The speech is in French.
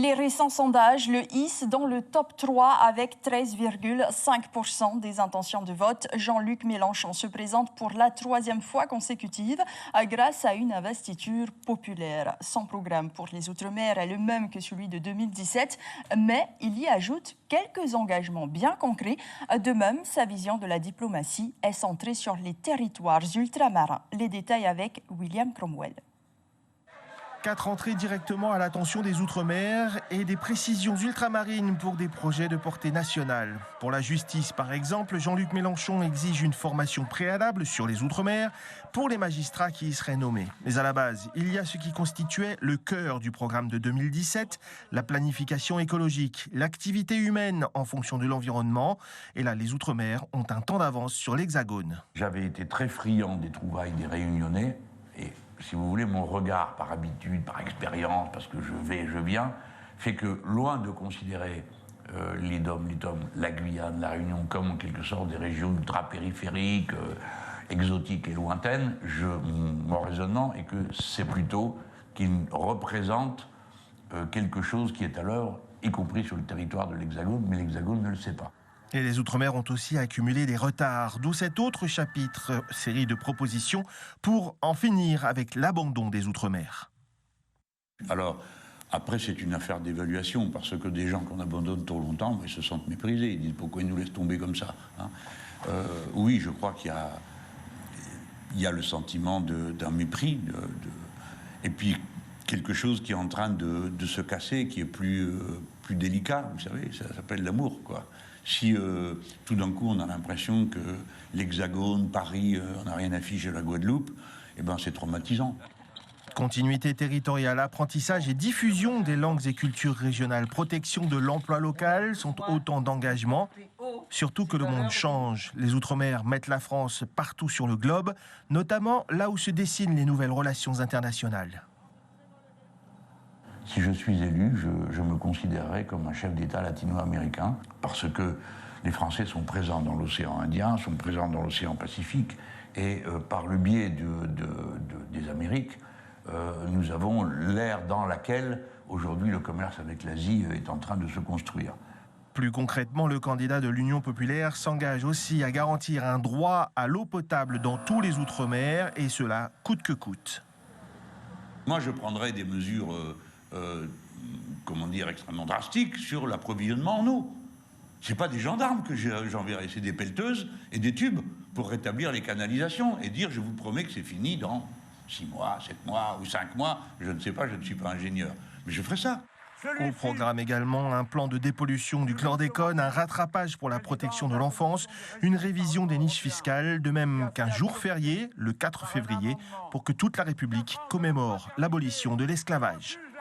Les récents sondages le hissent dans le top 3 avec 13,5% des intentions de vote. Jean-Luc Mélenchon se présente pour la 3e fois consécutive grâce à une investiture populaire. Son programme pour les Outre-mer est le même que celui de 2017, mais il y ajoute quelques engagements bien concrets. De même, sa vision de la diplomatie est centrée sur les territoires ultramarins. Les détails avec William Cromwell. 4 entrées directement à l'attention des Outre-mer et des précisions ultramarines pour des projets de portée nationale. Pour la justice, par exemple, Jean-Luc Mélenchon exige une formation préalable sur les Outre-mer pour les magistrats qui y seraient nommés. Mais à la base, il y a ce qui constituait le cœur du programme de 2017, la planification écologique, l'activité humaine en fonction de l'environnement. Et là, les Outre-mer ont un temps d'avance sur l'Hexagone. J'avais été très friand des trouvailles des Réunionnais et si vous voulez, mon regard, par habitude, par expérience, parce que je vais et je viens, fait que, loin de considérer les DOM, la Guyane, la Réunion, comme en quelque sorte des régions ultra-périphériques, exotiques et lointaines, mon raisonnement est que c'est plutôt qu'ils représentent quelque chose qui est à l'œuvre, y compris sur le territoire de l'Hexagone, mais l'Hexagone ne le sait pas. Et les Outre-mer ont aussi accumulé des retards, d'où cet autre chapitre, série de propositions pour en finir avec l'abandon des Outre-mer. Alors, après, c'est une affaire d'évaluation, parce que des gens qu'on abandonne trop longtemps, ils se sentent méprisés, ils disent pourquoi ils nous laissent tomber comme ça, hein. Oui, je crois qu'il y a le sentiment d'un mépris, et puis quelque chose qui est en train de se casser, qui est plus délicat, vous savez, ça s'appelle l'amour, quoi. Si tout d'un coup on a l'impression que l'Hexagone, Paris, on n'a rien affiché à la Guadeloupe, eh ben c'est traumatisant. Continuité territoriale, apprentissage et diffusion des langues et cultures régionales, protection de l'emploi local sont autant d'engagements. Surtout que le monde change. Les Outre-mer mettent la France partout sur le globe, notamment là où se dessinent les nouvelles relations internationales. Si je suis élu, je me considérerai comme un chef d'État latino-américain, parce que les Français sont présents dans l'océan Indien, sont présents dans l'océan Pacifique, et par le biais des Amériques, nous avons l'ère dans laquelle, aujourd'hui, le commerce avec l'Asie est en train de se construire. Plus concrètement, le candidat de l'Union populaire s'engage aussi à garantir un droit à l'eau potable dans tous les Outre-mer, et cela coûte que coûte. Moi, je prendrais des mesures extrêmement drastiques sur l'approvisionnement en eau. Ce n'est pas des gendarmes que j'enverrai, c'est des pelleteuses et des tubes pour rétablir les canalisations et dire je vous promets que c'est fini dans 6 mois, 7 mois ou 5 mois, je ne sais pas, je ne suis pas ingénieur. Mais je ferai ça. Au programme également un plan de dépollution du chlordécone, un rattrapage pour la protection de l'enfance, une révision des niches fiscales, de même qu'un jour férié, le 4 février, pour que toute la République commémore l'abolition de l'esclavage.